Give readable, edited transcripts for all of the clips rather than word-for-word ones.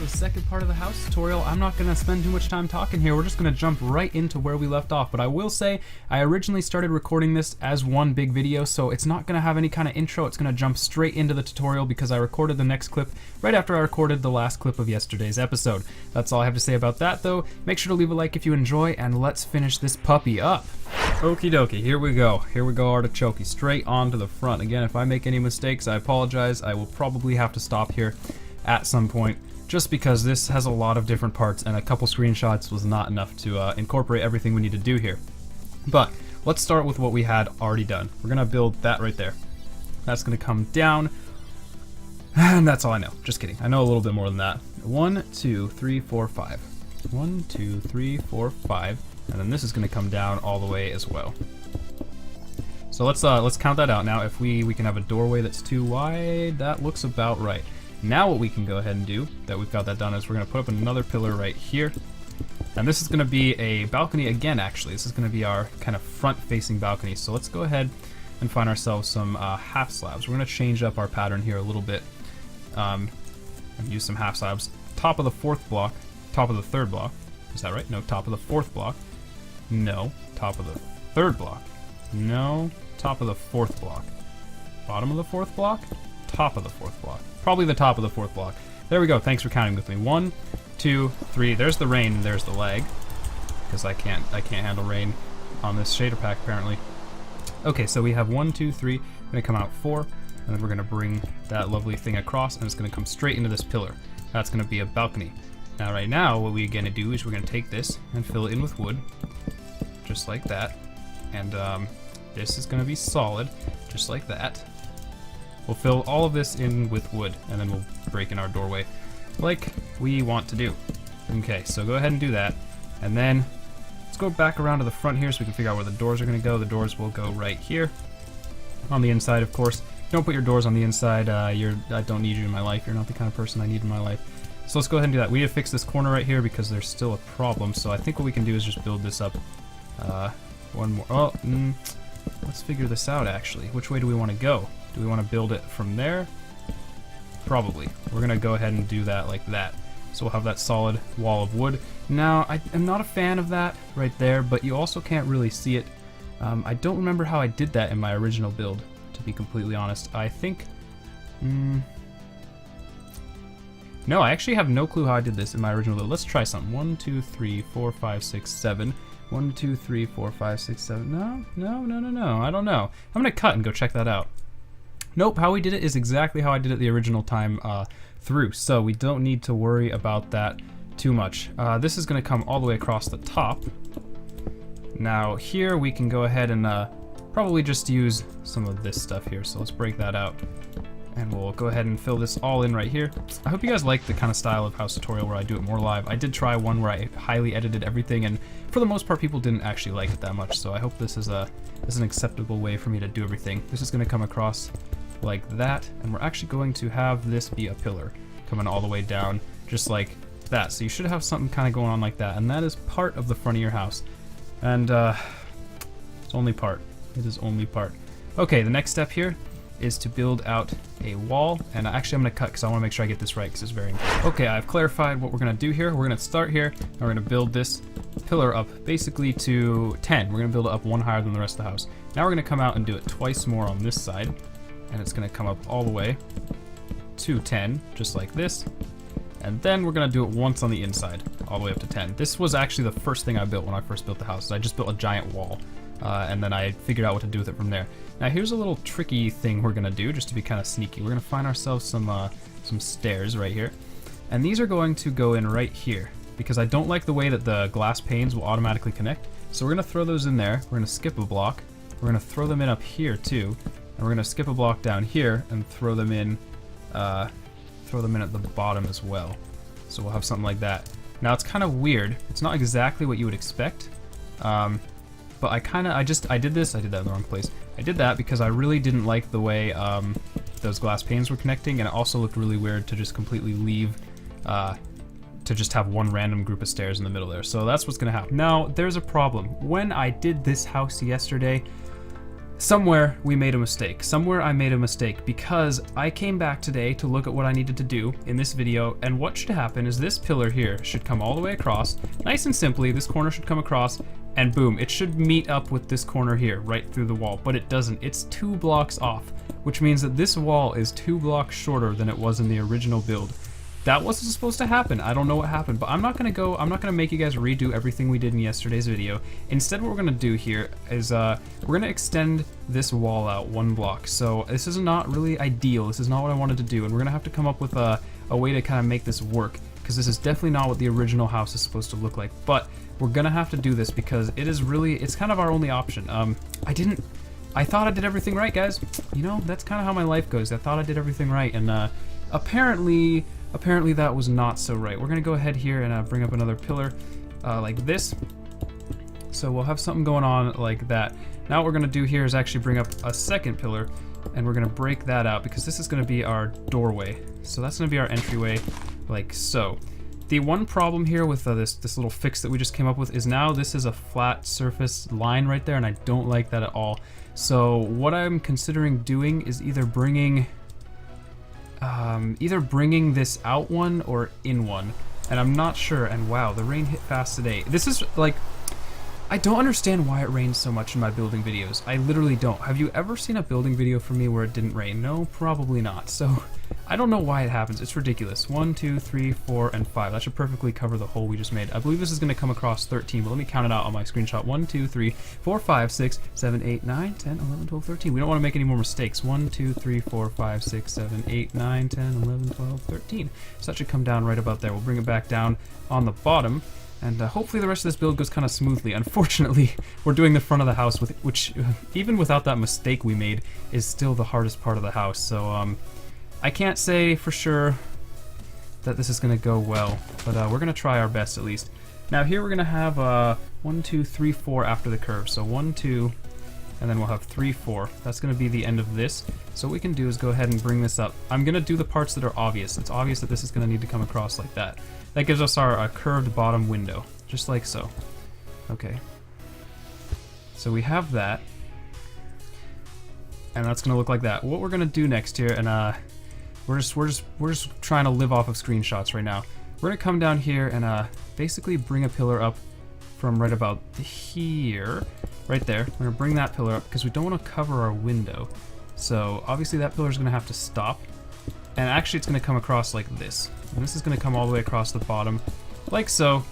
the second part of the house tutorial. I'm not going to spend too much time talking here. We're just going to jump right into where we left off. But I will say, I originally started recording this as one big video, so it's not going to have any kind of intro. It's going to jump straight into the tutorial because I recorded the next clip right after I recorded the last clip of yesterday's episode. That's all I have to say about that, though. Make sure to leave a like if you enjoy, and let's finish this puppy up. Okie dokie, here we go. Here we go, artichoke, straight on to the front. Again, if I make any mistakes, I apologize. I will probably have to stop here at some point, just because this has a lot of different parts and a couple screenshots was not enough to incorporate everything we need to do here. But let's start with what we had already done. We're gonna build that right there. That's gonna come down, and that's all I know. Just kidding, I know a little bit more than that. 1, 2, 3, 4, 5. 1, 2, 3, 4, 5, and then this is gonna come down all the way as well. So let's count that out now. If we can have a doorway that's too wide, that looks about right. Now what we can go ahead and do, that we've got that done, is we're going to put up another pillar right here. And this is going to be a balcony again, actually. This is going to be our kind of front-facing balcony. So let's go ahead and find ourselves some half slabs. We're going to change up our pattern here a little bit and use some half slabs. Top of the fourth block, top of the third block. Is that right? No, top of the fourth block. No, top of the third block. No, top of the fourth block. Bottom of the fourth block, top of the fourth block. Probably the top of the fourth block. There we go, thanks for counting with me. 1, 2, 3, there's the rain and there's the lag. Because I can't handle rain on this shader pack apparently. Okay, so we have 1, 2, 3, gonna come out 4, and then we're gonna bring that lovely thing across and it's gonna come straight into this pillar. That's gonna be a balcony. Now right now, what we're gonna do is we're gonna take this and fill it in with wood, just like that. And this is gonna be solid, just like that. We'll fill all of this in with wood, and then we'll break in our doorway like we want to do. Okay, so go ahead and do that. And then let's go back around to the front here so we can figure out where the doors are gonna go. The doors will go right here. On the inside, of course. Don't put your doors on the inside. I don't need you in my life. You're not the kind of person I need in my life. So let's go ahead and do that. We need to fix this corner right here because there's still a problem. So I think what we can do is just build this up one more. Oh, let's figure this out actually. Which way do we want to go? Do we want to build it from there? Probably. We're going to go ahead and do that like that. So we'll have that solid wall of wood. Now, I am not a fan of that right there, but you also can't really see it. I don't remember how I did that in my original build, to be completely honest. I think... No, I actually have no clue how I did this in my original build. Let's try something. 1, 2, 3, 4, 5, 6, 7. 1, 2, 3, 4, 5, 6, 7. No. I don't know. I'm going to cut and go check that out. Nope, how we did it is exactly how I did it the original time through, so we don't need to worry about that too much. This is going to come all the way across the top. Now here we can go ahead and probably just use some of this stuff here, so let's break that out. And we'll go ahead and fill this all in right here. I hope you guys like the kind of style of house tutorial where I do it more live. I did try one where I highly edited everything, and for the most part people didn't actually like it that much, so I hope this is an acceptable way for me to do everything. This is going to come across like that, and we're actually going to have this be a pillar coming all the way down just like that. So you should have something kind of going on like that, and that is part of the front of your house. And it's only part. It is only part. Okay, the next step here is to build out a wall, and actually I'm going to cut because I want to make sure I get this right because it's very important. Okay, I've clarified what we're going to do here. We're going to start here, and we're going to build this pillar up basically to 10. We're going to build it up one higher than the rest of the house. Now we're going to come out and do it twice more on this side, and it's going to come up all the way to 10, just like this. And then we're going to do it once on the inside, all the way up to 10. This was actually the first thing I built when I first built the house. I just built a giant wall, and then I figured out what to do with it from there. Now here's a little tricky thing we're going to do, just to be kind of sneaky. We're going to find ourselves some stairs right here. And these are going to go in right here, because I don't like the way that the glass panes will automatically connect. So we're going to throw those in there. We're going to skip a block. We're going to throw them in up here too. And we're going to skip a block down here and throw them in at the bottom as well. So we'll have something like that. Now it's kind of weird. It's not exactly what you would expect. But I did this. I did that in the wrong place. I did that because I really didn't like the way those glass panes were connecting, and it also looked really weird to just completely leave, to just have one random group of stairs in the middle there. So that's what's going to happen. Now there's a problem. When I did this house yesterday, somewhere we made a mistake. Somewhere I made a mistake because I came back today to look at what I needed to do in this video, and what should happen is this pillar here should come all the way across. Nice and simply, this corner should come across, and boom, it should meet up with this corner here, right through the wall, but it doesn't. It's 2 blocks off, which means that this wall is 2 blocks shorter than it was in the original build. That wasn't supposed to happen. I don't know what happened, but I'm not gonna make you guys redo everything we did in yesterday's video. Instead, what we're gonna do here is we're gonna extend this wall out 1 block. So this is not really ideal. This is not what I wanted to do, and we're gonna have to come up with a way to kind of make this work, because this is definitely not what the original house is supposed to look like. But we're gonna have to do this because it's kind of our only option. I thought I did everything right, guys. You know, that's kind of how my life goes. I thought I did everything right, and apparently that was not so right. We're gonna go ahead here and bring up another pillar like this. So we'll have something going on like that. Now what we're gonna do here is actually bring up a second pillar, and we're gonna break that out because this is gonna be our doorway. So that's gonna be our entryway, like so. The one problem here with this little fix that we just came up with is now this is a flat surface line right there, and I don't like that at all. So what I'm considering doing is either bringing this out one or in one, and I'm not sure. And wow, the rain hit fast today. This is like, I don't understand why it rains so much in my building videos. I literally don't. Have you ever seen a building video from me where it didn't rain? No, probably not. So I don't know why it happens. It's ridiculous. 1, 2, 3, 4, and 5. That should perfectly cover the hole we just made. I believe this is going to come across 13, but let me count it out on my screenshot. 1, 2, 3, 4, 5, 6, 7, 8, 9, 10, 11, 12, 13. We don't want to make any more mistakes. 1, 2, 3, 4, 5, 6, 7, 8, 9, 10, 11, 12, 13. So that should come down right about there. We'll bring it back down on the bottom, and hopefully the rest of this build goes kind of smoothly. Unfortunately, we're doing the front of the house, which even without that mistake we made, is still the hardest part of the house. So I can't say for sure that this is going to go well, but we're going to try our best at least. Now here we're going to have 1, 2, 3, 4 after the curve. So 1, 2, and then we'll have 3, 4. That's going to be the end of this. So what we can do is go ahead and bring this up. I'm going to do the parts that are obvious. It's obvious that this is going to need to come across like that. That gives us our curved bottom window, just like so. Okay. So we have that, and that's going to look like that. What we're going to do next here, and we're just trying to live off of screenshots right now. We're going to come down here and basically bring a pillar up from right about here, right there. We're going to bring that pillar up because we don't want to cover our window. So obviously that pillar is going to have to stop. And actually it's going to come across like this. And this is going to come all the way across the bottom, like so,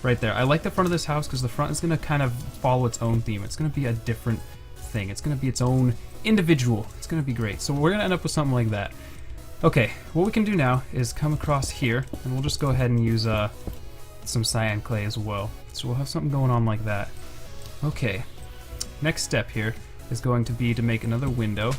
right there. I like the front of this house because the front is going to kind of follow its own theme. It's going to be a different thing. It's going to be its own individual. It's going to be great. So we're going to end up with something like that. Okay, what we can do now is come across here, and we'll just go ahead and use some cyan clay as well. So we'll have something going on like that. Okay, next step here is going to be to make another window,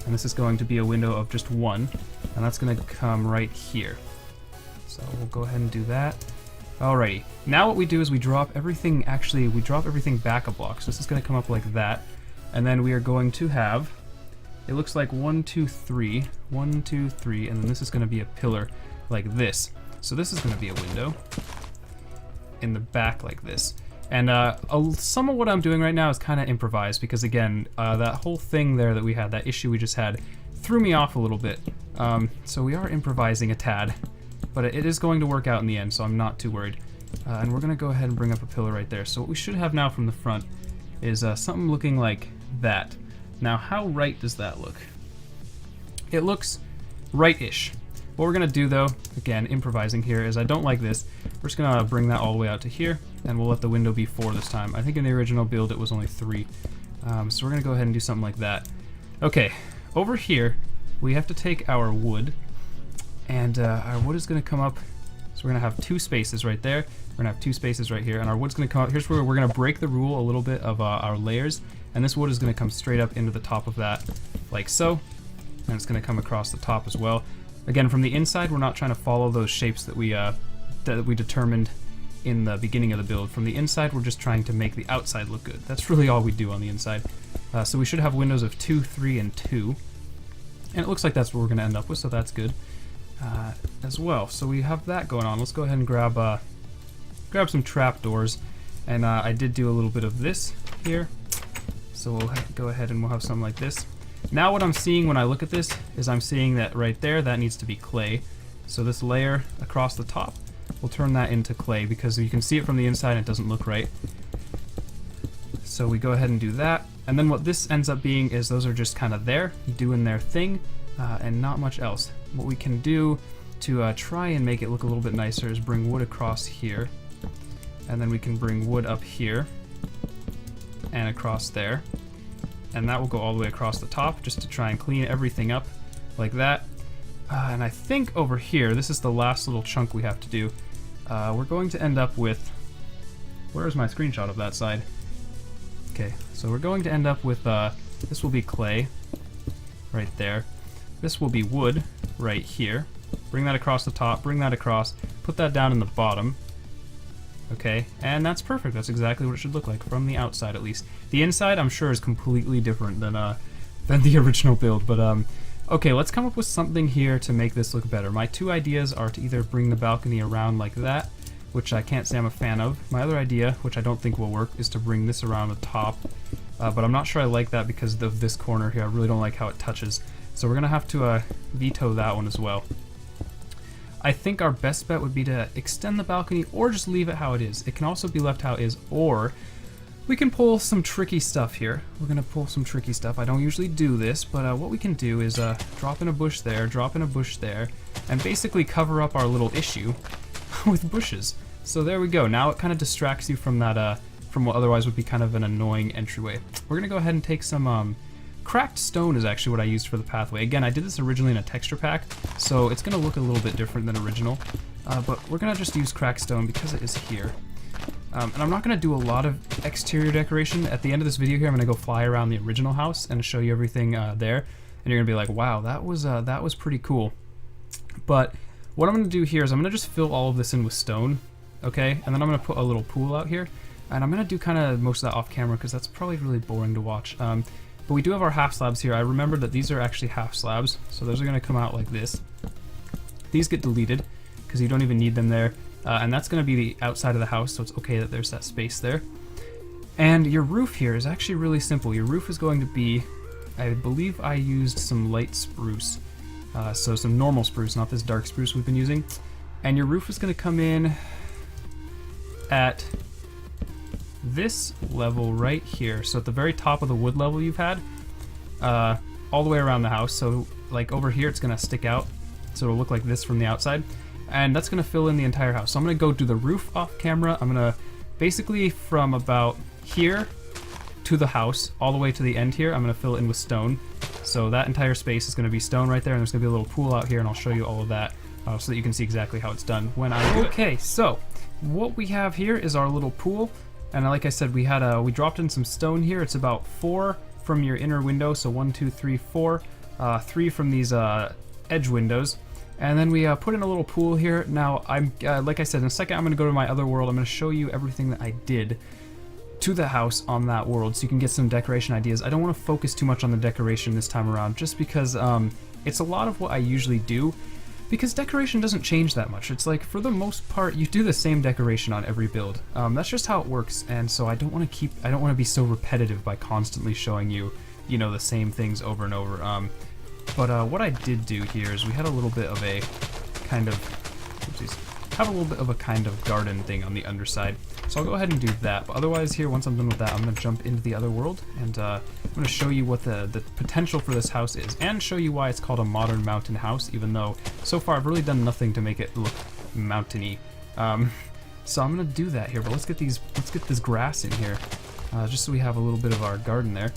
and this is going to be a window of just 1, and that's going to come right here. So we'll go ahead and do that. Alrighty, now what we do is we drop everything back a block. So this is going to come up like that, and then we are going to have, it looks like 1, 2, 3, 1, 2, 3, and then this is going to be a pillar like this. So this is going to be a window in the back like this. And some of what I'm doing right now is kind of improvised because, again, that whole thing there that we had, that issue we just had, threw me off a little bit. So we are improvising a tad, but it is going to work out in the end, so I'm not too worried. And we're going to go ahead and bring up a pillar right there. So what we should have now from the front is something looking like that. Now, how right does that look? It looks right-ish. What we're going to do, though, again, improvising here, is I don't like this. We're just going to bring that all the way out to here, and we'll let the window be 4 this time. I think in the original build it was only 3. So we're going to go ahead and do something like that. Okay, over here, we have to take our wood, and our wood is going to come up. So we're going to have 2 spaces right there. We're going to have 2 spaces right here, and our wood's going to come up. Here's where we're going to break the rule a little bit of our layers, and this wood is going to come straight up into the top of that, like so, and it's going to come across the top as well. Again, from the inside, we're not trying to follow those shapes that we determined in the beginning of the build. From the inside, we're just trying to make the outside look good. That's really all we do on the inside. So we should have windows of 2, 3, and 2. And it looks like that's what we're going to end up with, so that's good as well. So we have that going on. Let's go ahead and grab some trapdoors. And I did do a little bit of this here. So we'll go ahead and we'll have something like this. Now what I'm seeing when I look at this is I'm seeing that right there, that needs to be clay. So this layer across the top, we'll turn that into clay because you can see it from the inside and it doesn't look right. So we go ahead and do that. And then what this ends up being is those are just kind of there, doing their thing, and not much else. What we can do to try and make it look a little bit nicer is bring wood across here. And then we can bring wood up here and across there. And that will go all the way across the top just to try and clean everything up like that. And I think over here, this is the last little chunk we have to do. We're going to end up with... Where's my screenshot of that side? Okay, so we're going to end up with... this will be clay right there. This will be wood right here. Bring that across the top, bring that across, put that down in the bottom. Okay, and that's perfect. That's exactly what it should look like from the outside, at least. The inside, I'm sure, is completely different than the original build. But okay, let's come up with something here to make this look better. My two ideas are to either bring the balcony around like that, which I can't say I'm a fan of. My other idea, which I don't think will work, is to bring this around the top. But I'm not sure I like that because of this corner here. I really don't like how it touches. So we're gonna have to veto that one as well. I think our best bet would be to extend the balcony or just leave it how it is. It can also be left how it is, or we can pull some tricky stuff here. We're gonna pull some tricky stuff. I don't usually do this, but what we can do is drop in a bush there, drop in a bush there, and basically cover up our little issue with bushes. So there we go. Now it kind of distracts you from that, from what otherwise would be kind of an annoying entryway. We're gonna go ahead and take some, cracked stone is actually what I used for the pathway. Again, I did this originally in a texture pack, so it's gonna look a little bit different than original. But we're gonna just use cracked stone because it is here. And I'm not gonna do a lot of exterior decoration. At the end of this video here, I'm gonna go fly around the original house and show you everything there. And you're gonna be like, wow, that was pretty cool. But what I'm gonna do here is I'm gonna just fill all of this in with stone, okay? And then I'm gonna put a little pool out here. And I'm gonna do kind of most of that off camera because that's probably really boring to watch. But we do have our half slabs here. I remembered that these are actually half slabs, so those are going to come out like this. These get deleted because you don't even need them there, and that's going to be the outside of the house, so it's okay that there's that space there. And your roof here is actually really simple. Your roof is going to be, I believe I used some light spruce, so some normal spruce, not this dark spruce we've been using. And your roof is going to come in at this level right here, so at the very top of the wood level you've had, all the way around the house. So like over here it's gonna stick out, so it'll look like this from the outside, and that's gonna fill in the entire house. So I'm gonna go do the roof off camera. I'm gonna basically from about here to the house all the way to the end here, I'm gonna fill it in with stone. So that entire space is gonna be stone right there, and there's gonna be a little pool out here, and I'll show you all of that so that you can see exactly how it's done when I do it. Okay, so what we have here is our little pool. And like I said, we dropped in some stone here. It's about 4 from your inner window, so 1, 2, 3, 4. 3 from these edge windows, and then we put in a little pool here. Now, like I said, in a second, I'm going to go to my other world. I'm going to show you everything that I did to the house on that world, so you can get some decoration ideas. I don't want to focus too much on the decoration this time around, just because it's a lot of what I usually do. Because decoration doesn't change that much. It's like, for the most part, you do the same decoration on every build. That's just how it works, and so I don't want to be so repetitive by constantly showing you, the same things over and over. But what I did do here is we had a little bit of a kind of, garden thing on the underside. So I'll go ahead and do that. But otherwise here, once I'm done with that, I'm going to jump into the other world, and I'm going to show you what the potential for this house is, and show you why it's called a modern mountain house, even though so far I've really done nothing to make it look mountainy. So I'm going to do that here, but let's get this grass in here, just so we have a little bit of our garden there.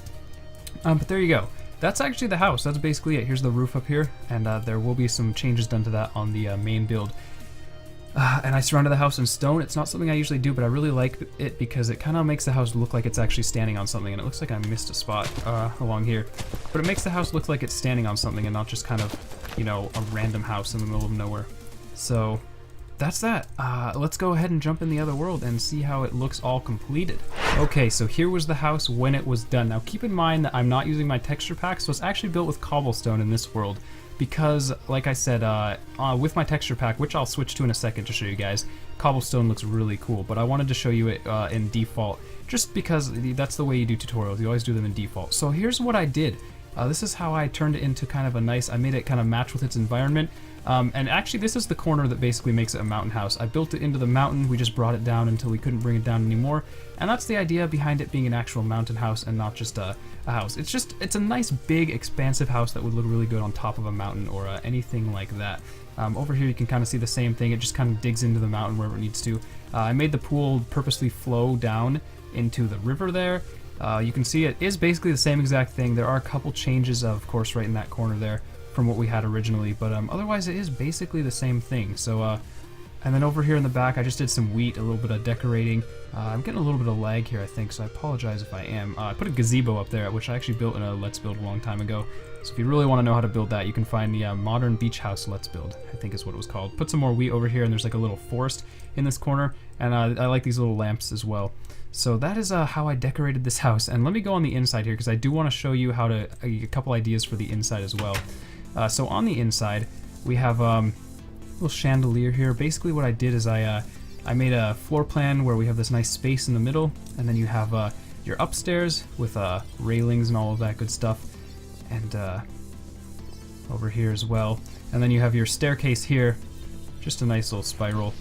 But there you go. That's actually the house. That's basically it. Here's the roof up here, and there will be some changes done to that on the main build. And I surrounded the house in stone. It's not something I usually do, but I really like it because it kind of makes the house look like it's actually standing on something, and it looks like I missed a spot along here. But it makes the house look like it's standing on something and not just kind of, a random house in the middle of nowhere. So that's that. Let's go ahead and jump in the other world and see how it looks all completed. Okay, so here was the house when it was done. Now keep in mind that I'm not using my texture pack, so it's actually built with cobblestone in this world. Because, like I said, with my texture pack, which I'll switch to in a second to show you guys, cobblestone looks really cool, but I wanted to show you it in default just because that's the way you do tutorials. You always do them in default. So here's what I did. This is how I turned it into kind of a nice, I made it kind of match with its environment. And actually this is the corner that basically makes it a mountain house. I built it into the mountain, we just brought it down until we couldn't bring it down anymore. And that's the idea behind it being an actual mountain house and not just a house. It's a nice big expansive house that would look really good on top of a mountain or anything like that. Over here you can kind of see the same thing, it just kind of digs into the mountain wherever it needs to. I made the pool purposely flow down into the river there. You can see it is basically the same exact thing. There are a couple changes, of course, right in that corner there from what we had originally, but otherwise it is basically the same thing. So, and then over here in the back, I just did some wheat, a little bit of decorating. I'm getting a little bit of lag here, I think, so I apologize if I am. I put a gazebo up there, which I actually built in a Let's Build a long time ago. So if you really want to know how to build that, you can find the Modern Beach House Let's Build, I think is what it was called. Put some more wheat over here, and there's like a little forest in this corner, and I like these little lamps as well. So that is how I decorated this house, and let me go on the inside here because I do want to show you how to a couple ideas for the inside as well. So on the inside, we have a little chandelier here. Basically what I did is I made a floor plan where we have this nice space in the middle, and then you have your upstairs with railings and all of that good stuff, and over here as well. And then you have your staircase here, just a nice little spiral,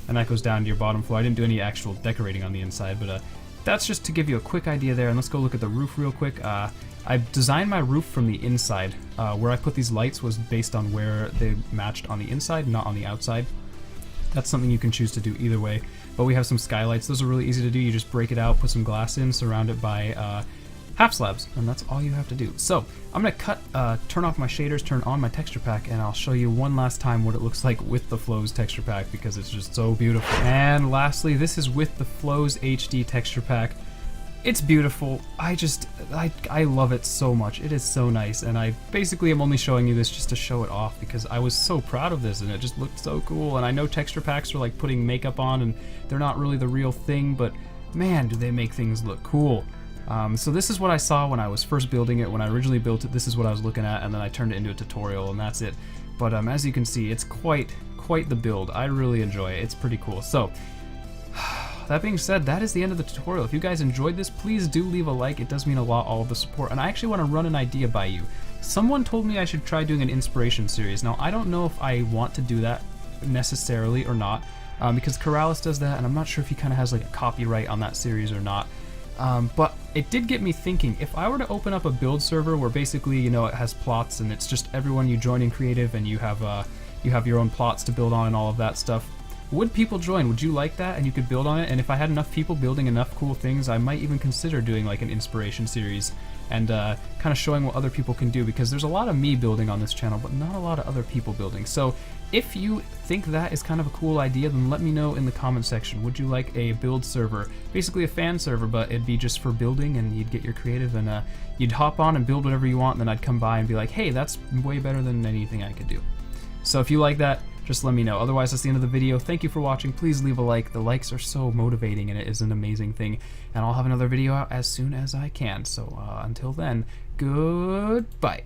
and that goes down to your bottom floor. I didn't do any actual decorating on the inside, but that's just to give you a quick idea there. And let's go look at the roof real quick. I designed my roof from the inside. Where I put these lights was based on where they matched on the inside, not on the outside. That's something you can choose to do either way. But we have some skylights. Those are really easy to do. You just break it out, put some glass in, surround it by half slabs, and that's all you have to do. So I'm gonna turn off my shaders, turn on my texture pack, and I'll show you one last time what it looks like with the Flows texture pack because it's just so beautiful. And lastly, this is with the Flows HD texture pack. It's beautiful. I love it so much. It is so nice, and I basically am only showing you this just to show it off because I was so proud of this and it just looked so cool. And I know texture packs are like putting makeup on and they're not really the real thing, but man, do they make things look cool. So this is what I saw when I was first building it. When I originally built it, this is what I was looking at, and then I turned it into a tutorial, and that's it. But as you can see, it's quite the build. I really enjoy it. It's pretty cool. So that being said, that is the end of the tutorial. If you guys enjoyed this, please do leave a like. It does mean a lot, all of the support. And I actually want to run an idea by you. Someone told me I should try doing an inspiration series. Now, I don't know if I want to do that necessarily or not, because Corrales does that, and I'm not sure if he kind of has like a copyright on that series or not. But it did get me thinking, if I were to open up a build server where basically, you know, it has plots and it's just everyone you join in creative and you have your own plots to build on and all of that stuff, would people join? Would you like that? And you could build on it? And if I had enough people building enough cool things, I might even consider doing like an inspiration series and kind of showing what other people can do, because there's a lot of me building on this channel, but not a lot of other people building. So if you think that is kind of a cool idea, then let me know in the comment section. Would you like a build server? Basically a fan server, but it'd be just for building, and you'd get your creative and you'd hop on and build whatever you want, and then I'd come by and be like, hey, that's way better than anything I could do. So if you like that, just let me know. Otherwise, that's the end of the video. Thank you for watching. Please leave a like. The likes are so motivating, and it is an amazing thing. And I'll have another video out as soon as I can. So until then, goodbye.